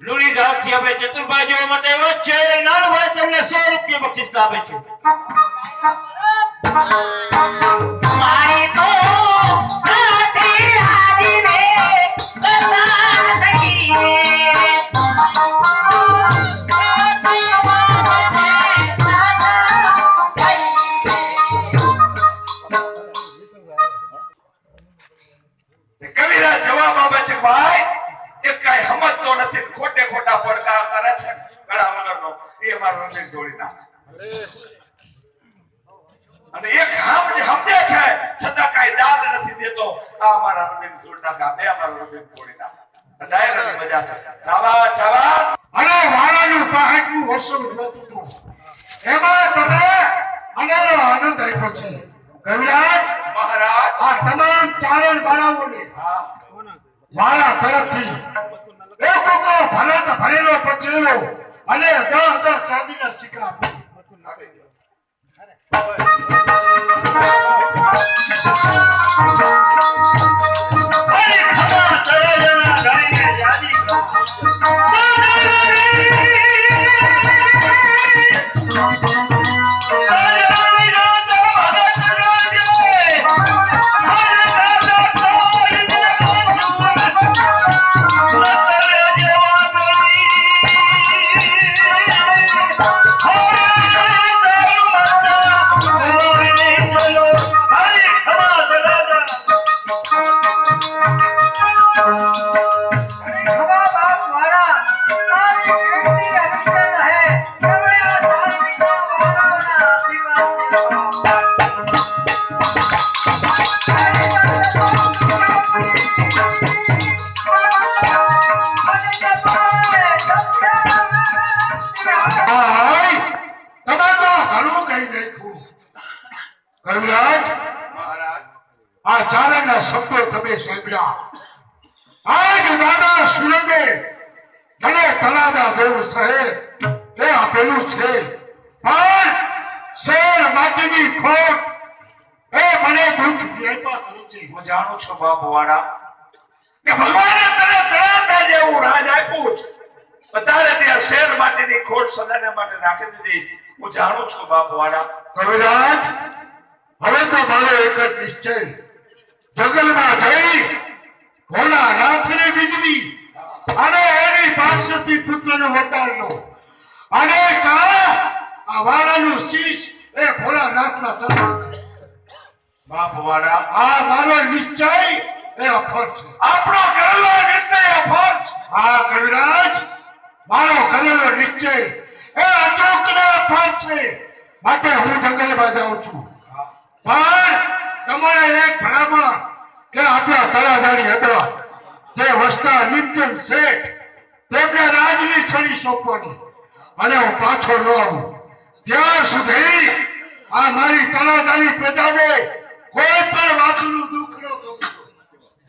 લુણી ગામથી અમે ચતુરભાઈ જોવા માટે આવ્યો છે. નાનભાઈ તમને 100 રૂપિયા બક્ષિસ આપે છે. મારી તો કાઠી રાજી રે કથા સખી રે કવિરા જવાબ આપે છે ભાઈ એ કઈ સમજતો નથી, ખોટે ખોટા પડકા કરે છે ગળા વગરનો. એ મારો રમેશ જોડી નાખે અને એક સમજે છે છતાં કઈ દાદ નથી દેતો. આ મારા રમેશ જોડી નાખે, બે મારા રમેશ જોડી નાખે. ડાયરેક્ટ મજા છે. શાબાશ શાબાશ. અને વાળાનું પહાડનું વસુલ નતું એમાં તમે અનેરો આનંદ આપ્યો છે. કવિરાજ મહારાજ આ તમામ ચારણ બાળાઓને મારા તરફથી એકો ભરેલો પચેલો અને 10,000 ચાંદીના સિક્કા દઈ નાખ્યું. કવિરાજ, મહારાજ આ ચારણના શબ્દો તમે સાંભળ્યા. આજ દાદા સૂરજે તને તળાજા જેવું શહેર એ આપેલું છે, પણ શેર માટીની ખોટ એ મને દુઃખ વ્યાપા કરે છે. હું જાણું છું બાપુવાળા કે ભગવાને તને તળાજા જેવું રાજ આપ્યું છે, તારે ત્યાં શેર માટેની ખોટ સદાને માટે રાખી દીધી. હું જાણું છું બાપુવાળા. કવિરાજ, હવે તો મારો એક જ નિશ્ચય, જંગલમાં જઈ ભોળાનાથને બીજવી અને એની પાસેથી પુત્રનું વરદાન લો અને આ વાળાનું શીશ એ ભોળાનાથના ચરણમાં છે. બાપુવાળા આ મારો નિશ્ચય એ અફર છે. આપણો કરેલો નિશ્ચય અફળ છે. આ કવિરાજ, મારો કરેલો નિશ્ચય એ અચૂક ને અફર છે, માટે હું જંગલમાં જાઉં છું. પણ તમારે એક ભલામણ કે આપણા તળાજાની હતા જે વસતા નિત્યન શેઠ તેમને રાજની છડી સોંપવાની, અને હું પાછો ન આવું ત્યાં સુધી આ મારી તળાજાની પ્રજાને કોઈ પણ વાતનું દુઃખ ન થવું.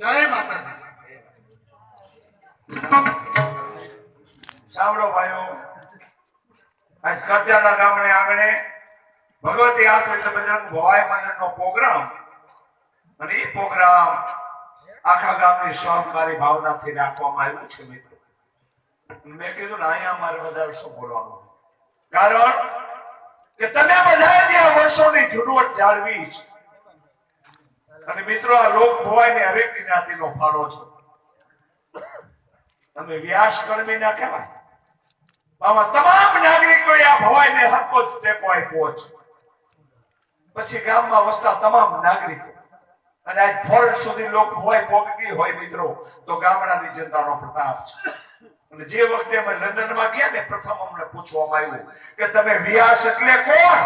જય માતાજી. સાંભળો ભાઈઓ, આજ કરજાના ગામડે આંગણે ભગવતી આશ્રિત બજરંગ ભવાઈ મંડળનો પ્રોગ્રામ, અને એ પ્રોગ્રામ આખા ગામની સહકારી ભાવનાથી રાખવામાં આવ્યું છે. મિત્રો, મેં કીધું ને અહીંયા અમારે વધારે શું બોલવાનું, કારણ કે તમે બધા ત્યાં વર્ષોની જૂનવટ જાળવી છે, અને મિત્રો આ લોક ભવાઈને હરેક જ્ઞાતિનો ફાળો છે. તમે વ્યાસ કર્મી ના કહેવાય, આમાં તમામ નાગરિકોએ આ ભવાઈને હક્કો જ ટેકો આપ્યો છે. પછી ગામમાં વસતા તમામ નાગરિકો, અને આજ ફોરેસ્ટ સુધી લોક ભવાઈ પહોંચી હોય મિત્રો, તો ગામડાની જનતાનો પ્રતાપ છે. અને જે વખતે અમે લંડનમાં ગયા ને, પ્રથમ અમને પૂછવામાં આવ્યું કે તમે વ્યાસ એટલે કોણ?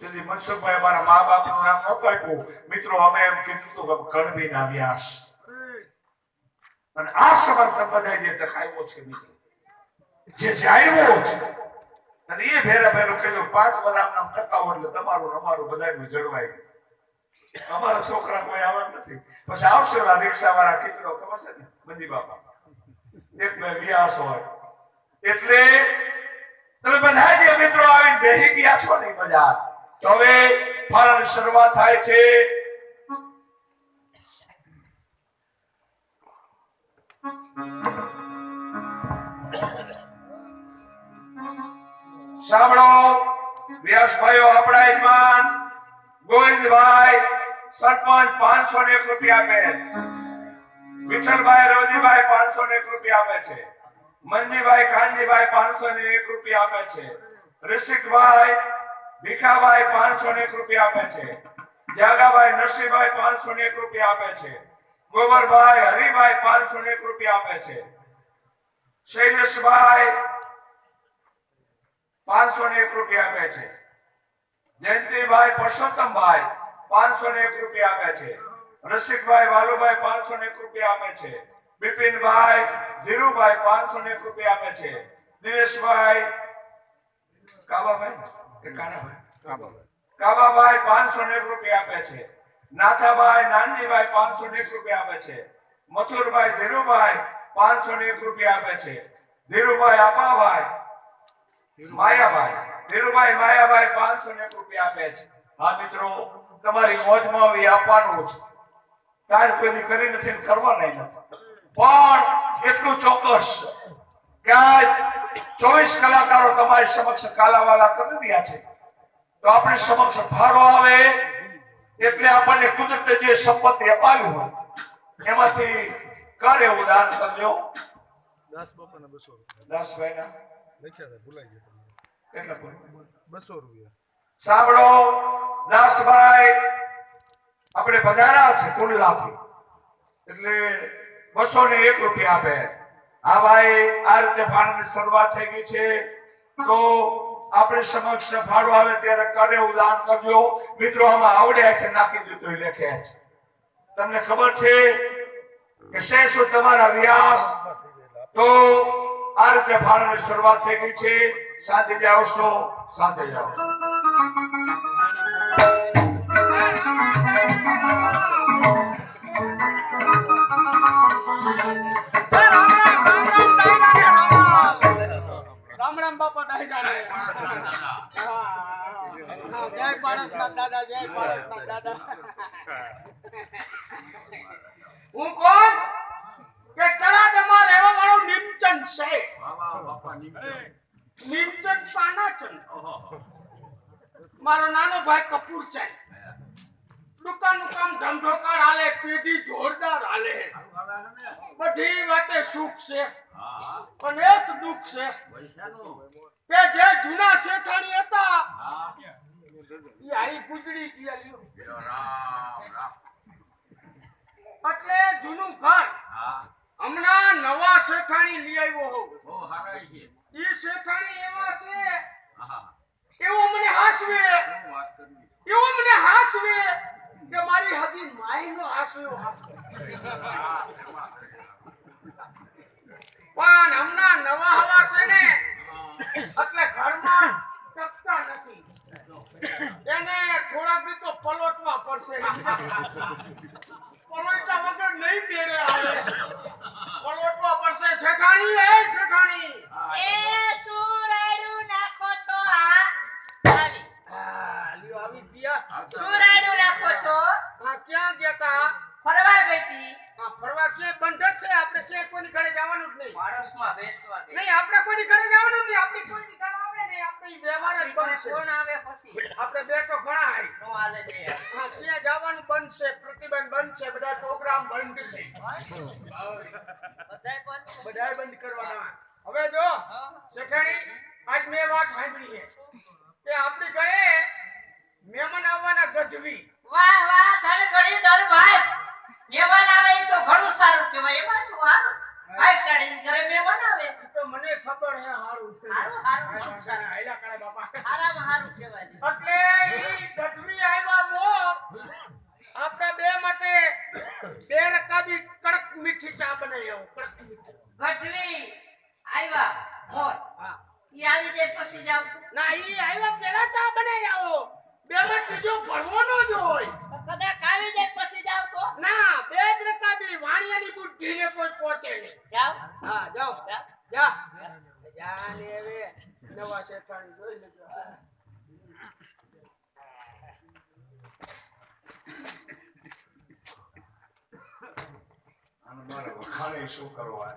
તેથી મનસુખભાઈ અમારા મા બાપનું નામ નહોતું આપ્યું મિત્રો, અમે એમ કીધું કે કણબીના વ્યાસ. અને આ સમર્થન બધા જે દેખાયો છે મિત્રો, જે જાણ્યો છે, અને એ ભેરા ભેરું કહ્યું 5 વર્ષના ટકાઓ એટલે તમારું અમારું બધાનું જળવાય. અમારા છોકરા કોઈ આવે નથી, પછી આવશે ઓલા રિક્ષા વાળા કીધો ખબર છે ને, બંદી બાપા એક બે વ્યાસ હોય એટલે તમે બધા જે મિત્રો આવીને બેસી ગયા છો ને બધા, તો હવે ફળની શરૂઆત થાય છે. સાંભળો વ્યાસભાઈઓ, આપણા યજમાન ગોવિંદભાઈ સરપંચ 501 રૂપિયા આપે, વિઠ્ઠલભાઈ રોજીભાઈ 501 રૂપિયા આપે છે, મનજીભાઈ કાનજીભાઈ 501 રૂપિયા આપે છે, ઋષિકભાઈ ભીખાભાઈ 501 રૂપિયા આપે છે, જાગાભાઈ નરસિંહભાઈ 501 રૂપિયા આપે છે, ગોબરભાઈ હરિભાઈ 501 રૂપિયા આપે છે, શૈલેષભાઈ 501 રૂપિયા આપે છે, જયંતિભાઈ પરસોત્તમભાઈ 501 રૂપિયા આપે છે, રસિકભાઈ વાલુભાઈ 501 રૂપિયા આપે છે, બિપિનભાઈ ધીરુભાઈ 501 રૂપિયા આપે છે, દિનેશભાઈ કાબાભાઈ 501 રૂપિયા આપે છે, નાથાભાઈ નાનજીભાઈ 501 રૂપિયા આપે છે, મથુરભાઈ ધીરુભાઈ 501 રૂપિયા આપે છે, ધીરુભાઈ આપાભાઈ ધીરુભાઈ માયાભાઈ 501 રૂપિયા આપે છે. હા મિત્રો, તમારી મોજમાં આપવાનું છે, કાલ કોઈ કરી નથી, કરવાના નથી, પણ એટલું ચોક્કસ કે 24 કલાકારો તમારી સમક્ષ કાલાવાલા કરી રહ્યા છે, તો આપણી સમક્ષ ફાળો આવે એટલે આપણને કુદરતે જે સંપત્તિ અપાવી હોય એમાંથી કરે એવું દાન કરજો. 10 બાપાના 200 10 ભાઈના લખ્યા ભૂલાઈ ગયા કેટલા 200 રૂપિયા. સાંભળો દાસભાઈ, આપણે પધાર્યા છે કુંડલાથી, એટલે 201 રૂપિયા આપે. હા ભાઈ, આ રીતે ફાળાની શરૂઆત થઈ ગઈ છે, તો આપણે સમક્ષ ફાળો આવે ત્યારે કરે એવું દાન કરજો. મિત્રો આમાં આવડ્યા છે, નાખી દીધું લખ્યા છે. તમને ખબર છે કે શેષો તમારા વ્યાસ, તો આ રીતે ફાળાની શરૂઆત થઈ ગઈ છે. શાંતિ આવશો, શાંતિ આવશો. રામ રામ બાપા ડાયરા ને જય પારસનાથ દાદા, જય પારસનાથ દાદા. હું કોણ કે તળાજામાં રહેવા વાળો નીમચંદ શેખ. નીમચંદ પાનાચંદ. મારો નાનો ભાઈ કપૂરચંદ. દુકાનનું કામ ધંધોકાર હાલે, પેઢી જોરદાર હાલે, બધી વાતે સુખ છે પણ એક દુઃખ છે કે જે જૂના શેઠાણી હતા એ આઈ ગુજરી ગયા. એટલે જૂનું ઘર હમણાં નવા શેઠાણી લઈ આવ્યો હોઉં. એ શેઠાણી એવા છે એવું મને હાસવે કે મારી હદી માઈનો હાસવે હાસવે. પણ હમણાં નવા હવા છે ને એટલે ઘરમાં ટકતા નથી. એને થોડાક દી તો પલોટવા પડશે. પલોટા વગર નહીં મેળે આવે. પલોટવા પડશે. શેઠાણી, એ શેઠાણી, એ શું રાડું નાખો છો? આ આવી લ્યો આવી ગયા. શું રાડું નાખો છો? આ ક્યાં ગયા તા? ફરવા ગઈ હતી. આ ફરવા ક્યાંય બંધ જ છે. આપણે ક્યાંય કોઈની ઘરે જવાનું જ નહીં. પાડોશમાં બેસવા ગઈ. નહીં, આપણે કોઈની ઘરે જવાનું જ નહીં. આપણી કોઈની ઘરે આવે ને આપણે વ્યવહાર જ બંધ છે. કોણ આવે પછી? આપણે બેઠો ઘણા હાઈ. નો હાલે બે. હા, ત્યાં જવાનું બંધ છે. પ્રતિબંધ બંધ છે. બધા પ્રોગ્રામ બંધ છે. બધાય પણ બધાય બંધ કરવાના. હવે જો શેઠાણી, આજ મેં વાત સાંભળી છે કે આપણી ઘરે મહેમાન આવવાના ગઢવી. વાહ વાહ, ધડ ઘડી ધડ ભાઈ. મહેમાન આવે એ તો ઘણું સારું કહેવાય. એમાં શું હારું? ભાઈ સાડીને ઘરે મહેમાન આવે તો મને ખબર હે હારું. હારું હારું સારું. હાયલા કરે બાપા. હારામાં હારું કહેવાય. એટલે ઈ ગઢવી આવ્યા મોર આપણે બે માટે બે રકાબી કડક મીઠી ચા બનાવી આવો. કડક મીઠી. ગઢવી આવ્યા મોર. હા. ઈ આવી જાય પછી જાવ. ના, ઈ આવ્યા પેલા ચા બનાવી આવો. બે માં ચીજો ભરવાનો જ હોય. કદાચ આવી જાય પછી જાવ તો ના, બે જ રકાબી. વાણિયાની બુદ્ધિને કોઈ પહોંચે નહીં. જાવ. હા, જાઓ. જાવ. જા. જા ને હવે નવા શેઠાણી જોઈ લેજો. અને મારે વખાણે શું કરવા?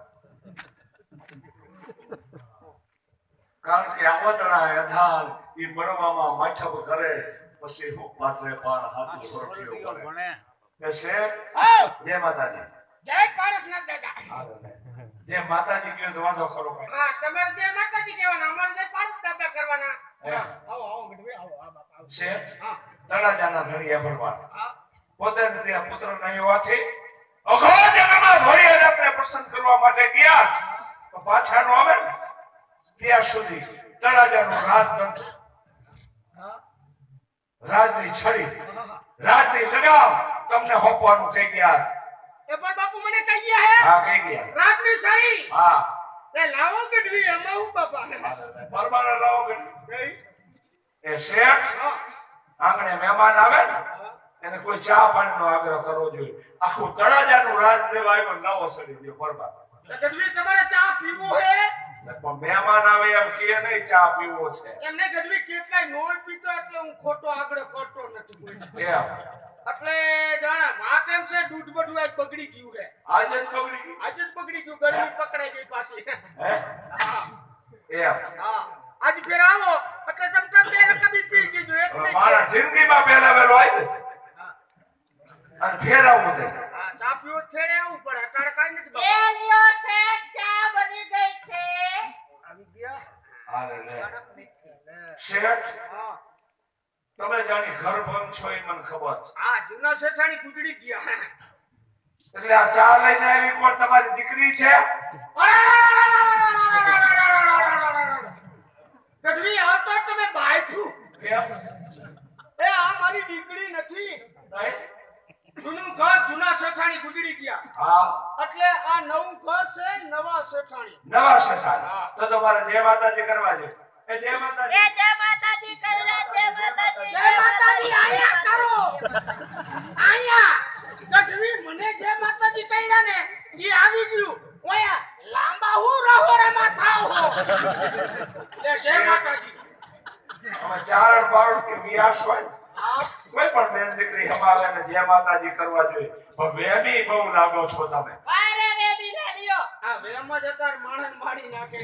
કારણ કે આવતણા યથાલ ઈ મળવામાં માઠપ કરે પછી હું પાત્રે પાર હાથ ભરતીઓ પડે. કે શેઠ, જય માતાજી. જય પારસનાથ દાદા. જે માતાજી કયો તો વાંધો ખરો કાંઈ. હા, તમારે જય માતાજી કહેવાના, અમારે જય પારસ દાદા કરવાના. હે. આવો આવો ગઢવી, આવો આ બાપા આવો. શેઠ, હા તળાજાના ધણીયા ભરવાડ. હા. પોતે ત્યાં પુત્ર નહીં હોવાથી અઘોર જન્મમાં ભરી આપણે પ્રસન્ન કરવા માટે ગયા તો પાછા નો આવે ને ત્યાં સુધી તળાજાનું રાજતંત્ર, હા. રાજની છડી, રાજની લગામ તમને હોપવાનું કહી ગયા. એ પણ બાપુ મને કહી ગયા હે. હા, કહી ગયા. રાતની સાડી હા, એ લાવો ગઢવી, એમાં હું બાપા. પરમાના લાવો ગણી. કઈ? એ શેઠ હા. આંગણે મહેમાન આવે ને એને કોઈ ચા પાણીનો આગ્રહ કરવો જોઈએ. આખું તળાજાનું રાજ દેવા આવ્યો નવો સડી દે પરબા. તો ગઢવી, તમારે ચા પીવું હે? પણ મહેમાન આવે એમ કે નહીં ચા પીવો છે એમને ગઢવી કેટલાય નોય પીતો એટલે હું ખોટો આગળ કરતો નથી કોઈને. એમ. એટલે જાણે વાત એમ છે, દૂધ બધું આજ બગડી ગયું છે. આજે જ બગડી ગઈ. આજે જ બગડી ગયું. ગરમી પકડાઈ ગઈ પાછી. હે? હા એમ. હા. આજ ફેર આવો એટલે તમતા બે રકબી પી ગઈ જો. એક હવે નહીં. મારા જિંદગીમાં પહેલા વેલો આવ્યો હા. અને ફેરાવું છે. હા, ચા પીવો તો ફેરે આવવું પડે. અટાણે કાંઈ નથી એ બાપા. લ્યો શેઠ, ચા બની ગઈ છે. આવી ગયા. હાલે લે. કડક મીઠી. શેઠ, હા. તમે જાણી ઘર બંધ છો એ મને ખબર છે. આ જૂના શેઠાણી ગુજરી ગયા. એટલે આ ચા લઈને આવી કોણ તમારી દીકરી છે? ગઢવી, આ તો તમે બાયફું. કેમ? એ આ મારી દીકરી નથી. નહીં? જૂનું ઘર જૂના શેઠાણી ગુજરી ગયા હા, એટલે આ નવું ઘર છે નવા શેઠાણી. નવા શેઠાણી. તો તમારે જય માતાજી કરવા છે. એ જય એ માતાજી. જય માતાજી કઈરા જય માતાજી જય માતાજી આયા કરો આયા ગઢવી મને જય માતાજી કઈરા ને ઈ આવી ગયું ઓયા લાંબા હું રહોડામાં થાવ હો એ જય માતાજી અમે ચારણ બારણ કે વ્યાસ હોય કોઈ પણ બેન દીકરી અમારે ને જય માતાજી કરવા જોઈએ પણ વેમી બહુ લાગો છો તમે. અરે બેબી લે લ્યો આ વેમ જ અતાર માણસ મારી નાખે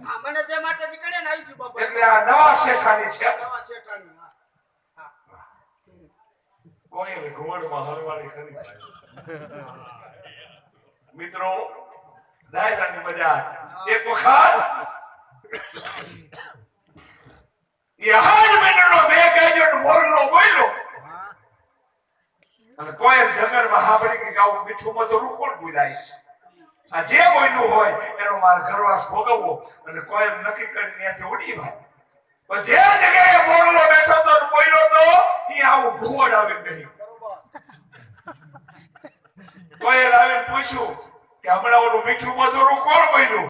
આ મને જય માતાજી કડે ને આવી ગયું બાપા એટલે આ નવા શેઠાણી છે. નવા શેઠાણી હા કોઈ રોડમાં હરવાની ખરી મિત્રો દાયરાની મજા એક વખત એ હાડ મહિનાનો બે ગાજર મોરલો બોલ્યો અને કોઈ જંગલમાં હાંભળી કે ગાવું મીઠું મધુરું કોણ બોલાય આ જે બોલ્યું હોય એનો માર ઘરવાસ ભોગવવો અને કોઈ નક્કી કરી ત્યાંથી ઉડી ભાઈ પણ જે જગ્યાએ મોરલો બેઠો તો બોલ્યો તો એ આવું ભૂવડ આવી નહીં. કોઈ આવીને પૂછ્યું કે હમણાં ઓલું મીઠું મધુરું કોણ બોલ્યું